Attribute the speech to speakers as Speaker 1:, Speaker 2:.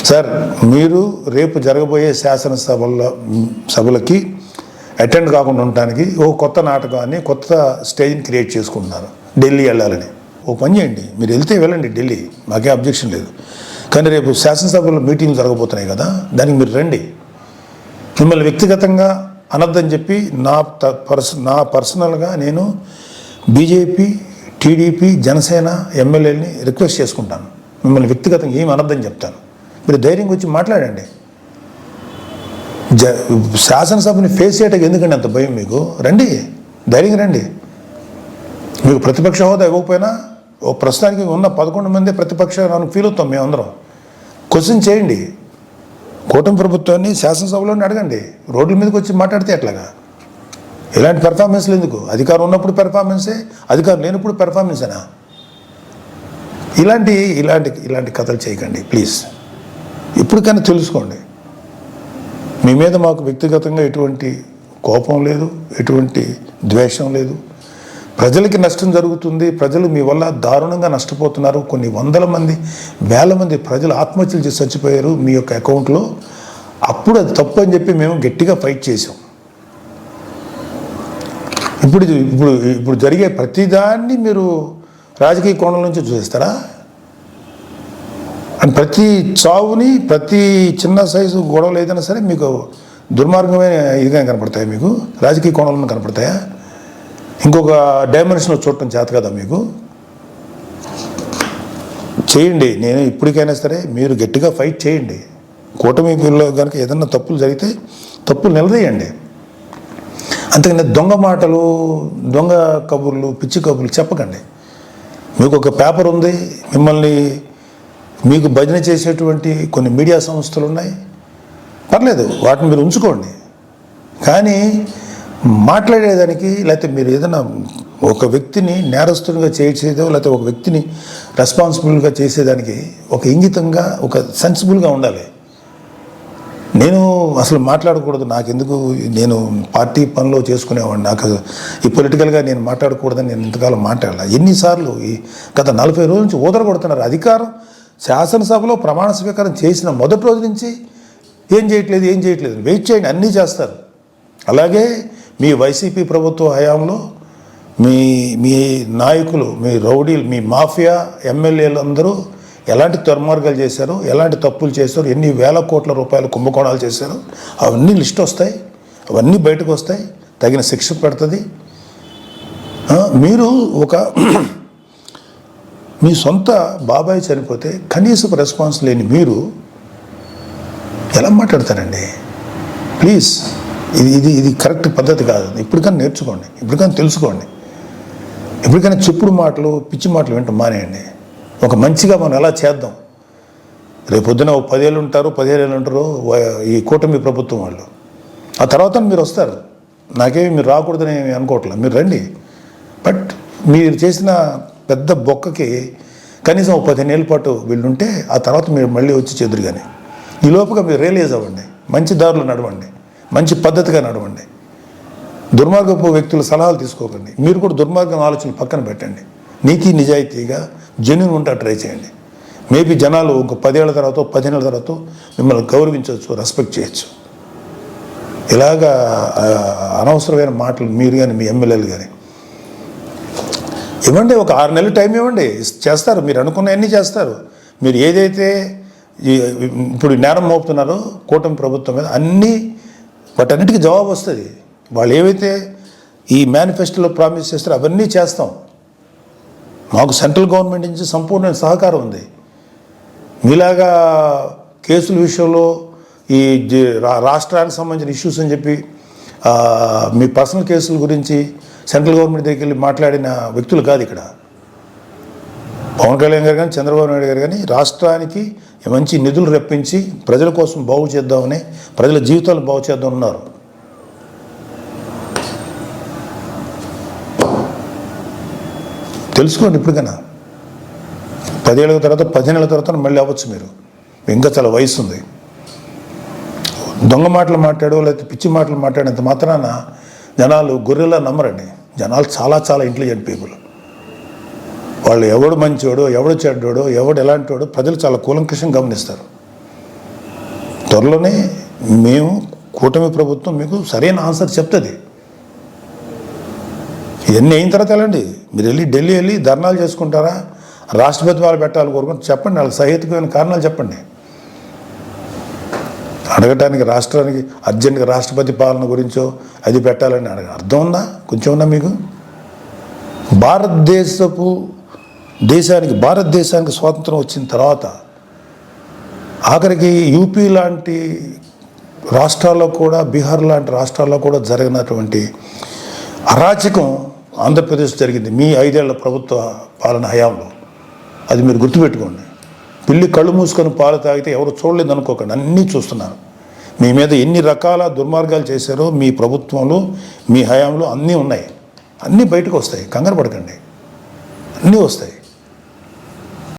Speaker 1: Sir, మీరు రేపు జరగబోయే సభలకి అటెండ్ కాకుండా ఉండటానికి ఓ కొత్త నాటకాన్ని, కొత్త స్టేజ్ని క్రియేట్ చేసుకుంటున్నారు. ఢిల్లీ వెళ్ళాలని ఓ పని చేయండి, మీరు వెళ్తే వెళ్ళండి ఢిల్లీ, మాకే అబ్జెక్షన్ లేదు. కానీ రేపు శాసనసభలో మీటింగ్లు జరగబోతున్నాయి కదా, దానికి మీరు రండి. మిమ్మల్ని వ్యక్తిగతంగా అనొద్దని చెప్పి నా పర్సనల్గా నేను బీజేపీ, టీడీపీ, జనసేన ఎమ్మెల్యేలని రిక్వెస్ట్ చేసుకుంటాను. మిమ్మల్ని వ్యక్తిగతంగా ఏమి అనొద్దని చెప్తాను. మీరు ధైర్యంగా వచ్చి మాట్లాడండి. శాసనసభని ఫేస్ చేయడానికి ఎందుకండి అంత భయం మీకు? రండి, ధైర్యంగా రండి. మీకు ప్రతిపక్ష హోదా ఇవ్వకపోయినా ఓ ప్రస్తుతానికి ఉన్న 11 మంది ప్రతిపక్ష ఫీల్ అవుతాం మేమందరం. క్వశ్చన్ చేయండి, కూటమి ప్రభుత్వాన్ని శాసనసభలోనే అడగండి. రోడ్ల మీదకి వచ్చి మాట్లాడితే ఎట్లాగా? ఇలాంటి పెర్ఫార్మెన్స్లు ఎందుకు? అధికారం ఉన్నప్పుడు పెర్ఫార్మెన్సే, అధికారం లేనప్పుడు పెర్ఫార్మెన్సేనా? ఇలాంటి కథలు చేయకండి ప్లీజ్. ఇప్పటికైనా తెలుసుకోండి. మీ మీద మాకు వ్యక్తిగతంగా ఎటువంటి కోపం లేదు, ఎటువంటి ద్వేషం లేదు. ప్రజలకి నష్టం జరుగుతుంది, ప్రజలు మీ వల్ల దారుణంగా నష్టపోతున్నారు. కొన్ని వందల మంది, వేల మంది ప్రజలు ఆత్మహత్యలు చేసి చచ్చిపోయారు మీ యొక్క అకౌంట్లో. అప్పుడు అది తప్పు అని చెప్పి మేము గట్టిగా ఫైట్ చేసాం. ఇప్పుడు జరిగే ప్రతిదాన్ని మీరు రాజకీయ కోణం నుంచి చూసేస్తారా? అండ్ ప్రతి చావుని, ప్రతి చిన్న సైజు గొడవలు ఏదైనా సరే మీకు దుర్మార్గమైన ఇదిగా కనపడతాయా? మీకు రాజకీయ కోణంలో కనపడతాయా? ఇంకొక డైమెన్షన్లో చూడటం చేత కదా మీకు? చేయండి. నేను ఇప్పటికైనా సరే మీరు గట్టిగా ఫైట్ చేయండి. కూటమిలో కనుక ఏదన్నా తప్పులు జరిగితే తప్పులు నిలదీయండి. అంతేగాని దొంగ మాటలు, దొంగ కబుర్లు, పిచ్చి కబుర్లు చెప్పకండి. మీకు ఒక పేపర్ ఉంది, మీకు భజన చేసేటువంటి కొన్ని మీడియా సంస్థలు ఉన్నాయి, పర్లేదు, వాటిని మీరు ఉంచుకోండి. కానీ మాట్లాడేదానికి, లేకపోతే మీరు ఏదైనా ఒక వ్యక్తిని నేరస్తునిగా చేసేదో, లేకపోతే ఒక వ్యక్తిని రెస్పాన్సిబుల్గా చేసేదానికి ఒక ఇంగితంగా, ఒక సెన్సిబుల్గా ఉండాలి. నేను అసలు మాట్లాడకూడదు, నాకెందుకు, నేను పార్టీ పనిలో చేసుకునేవాడిని, నాకు ఈ పొలిటికల్గా నేను మాట్లాడకూడదని నేను ఇంతకాలం మాట్లాడాలి. ఎన్నిసార్లు ఈ గత 40 రోజుల నుంచి ఊదరగొడుతున్నారు. అధికారం శాసనసభలో ప్రమాణ స్వీకారం చేసిన మొదటి రోజు నుంచి ఏం చేయట్లేదు, వెయిట్ చేయండి, అన్నీ చేస్తారు. అలాగే మీ వైసీపీ ప్రభుత్వ హయాంలో మీ నాయకులు, మీ రౌడీలు, మీ మాఫియా ఎమ్మెల్యేలు అందరూ ఎలాంటి దుర్మార్గాలు చేశారు, ఎలాంటి తప్పులు చేశారు, ఎన్ని వేల కోట్ల రూపాయలు కుంభకోణాలు చేశారు, అవన్నీ లిస్ట్ వస్తాయి, అవన్నీ బయటకు వస్తాయి, తగిన శిక్ష పెడుతుంది. మీరు మీ సొంత బాబాయ్ చనిపోతే కనీసపు రెస్పాన్స్ లేని మీరు ఎలా మాట్లాడతారండి? ప్లీజ్, ఇది కరెక్ట్ పద్ధతి కాదు. ఇప్పటికైనా నేర్చుకోండి, ఇప్పటికైనా తెలుసుకోండి. ఇప్పటికైనా చెప్పుడు మాటలు, పిచ్చి మాటలు వింటాం మానేయండి. ఒక మంచిగా మనం ఎలా చేద్దాం. రేపొద్దున 10 ఏళ్ళు ఉంటారు, 15 ఏళ్ళు ఉంటారు ఈ కూటమి ప్రభుత్వం వాళ్ళు. ఆ తర్వాత మీరు వస్తారు. నాకేమి మీరు రాకూడదని అనుకోవట్లేదు, మీరు రండి. బట్ మీరు చేసిన పెద్ద బొక్కకి కనీసం 15 ఏళ్ళ పాటు వీళ్ళుంటే ఆ తర్వాత మీరు మళ్ళీ వచ్చి చెదురు. కానీ ఈ లోపుగా మీరు రియలైజ్ అవ్వండి, మంచి దారిలో నడవండి, మంచి పద్ధతిగా నడవండి. దుర్మార్గపు వ్యక్తుల సలహాలు తీసుకోకండి. మీరు కూడా దుర్మార్గం ఆలోచనలు పక్కన పెట్టండి. నీతి నిజాయితీగా జెన్యూన్ ఉంటా ట్రై చేయండి. మేబీ జనాలు ఇంకో 10 ఏళ్ళ తర్వాత, 15 ఏళ్ళ తర్వాత మిమ్మల్ని గౌరవించవచ్చు, రెస్పెక్ట్ చేయొచ్చు. ఇలాగా అనవసరమైన మాటలు మీరు కానీ, మీ ఎమ్మెల్యేలు కానీ ఇవ్వండి. ఒక 6 నెలలు టైం ఇవ్వండి, చేస్తారు. మీరు అనుకున్నవన్నీ చేస్తారు. మీరు ఏదైతే ఇప్పుడు నేరం మోపుతున్నారో కూటమి ప్రభుత్వం మీద అన్నీ, వాటన్నిటికీ జవాబు వస్తుంది. వాళ్ళు ఏవైతే ఈ మేనిఫెస్టోలో ప్రామిస్ చేస్తారో అవన్నీ చేస్తాం. మాకు సెంట్రల్ గవర్నమెంట్ నుంచి సంపూర్ణ సహకారం ఉంది. మీలాగా కేసుల విషయంలో ఈ రాష్ట్రానికి సంబంధించిన ఇష్యూస్ అని చెప్పి మీ పర్సనల్ కేసుల గురించి సెంట్రల్ గవర్నమెంట్ దగ్గరికి వెళ్ళి మాట్లాడిన వ్యక్తులు కాదు ఇక్కడ. పవన్ కళ్యాణ్ గారు కానీ, చంద్రబాబు నాయుడు గారు కానీ రాష్ట్రానికి మంచి నిధులు రప్పించి ప్రజల కోసం బాగు చేద్దామని, ప్రజల జీవితాలు బాగు చేద్దాం ఉన్నారు. తెలుసుకోండి. ఇప్పటికైనా 10 ఏళ్ళ తర్వాత, 15 ఏళ్ళ తర్వాత మళ్ళీ అవ్వచ్చు. మీరు ఇంకా చాలా వయసు ఉంది. దొంగ మాటలు మాట్లాడో లేకపోతే పిచ్చి మాటలు మాట్లాడినంత మాత్రాన జనాలు గొర్రెలా నమ్మరండి. జనాలు చాలా చాలా ఇంటెలిజెంట్ పీపుల్. వాళ్ళు ఎవడు మంచోడో, ఎవడు చెడ్డోడో, ఎవడు ఎలాంటి వాడో ప్రజలు చాలా కూలంకషంగా గమనిస్తారు. త్వరలోనే మేము కూటమి ప్రభుత్వం మీకు సరైన ఆన్సర్ చెప్తుంది. ఇవన్నీ అయిన తర్వాత వెళ్ళండి. మీరు వెళ్ళి ఢిల్లీ వెళ్ళి ధర్నాలు చేసుకుంటారా, రాష్ట్రపతి వాళ్ళు పెట్టాలి కోరుకుంటే చెప్పండి, వాళ్ళకి సహేతుకమైన కారణాలు చెప్పండి. అడగటానికి రాష్ట్రానికి అర్జెంటుగా రాష్ట్రపతి పాలన గురించో అది పెట్టాలని అర్థం ఉందా? కొంచెం ఉందా మీకు? భారతదేశానికి స్వాతంత్రం వచ్చిన తర్వాత ఆఖరికి యూపీ లాంటి రాష్ట్రాల్లో కూడా, బీహార్ లాంటి రాష్ట్రాల్లో కూడా జరిగినటువంటి అరాచకం ఆంధ్రప్రదేశ్ జరిగింది మీ 5 ఏళ్ల ప్రభుత్వ పాలన హయాంలో. అది మీరు గుర్తుపెట్టుకోండి. పిల్లి కళ్ళు మూసుకొని పాలు తాగితే ఎవరు చూడలేదు అనుకోకండి, అన్నీ చూస్తున్నారు. మీ మీద ఎన్ని రకాల దుర్మార్గాలు చేశారో మీ ప్రభుత్వంలో, మీ హయాంలో అన్నీ ఉన్నాయి. అన్నీ బయటకు వస్తాయి, కంగారు పడకండి, అన్నీ వస్తాయి.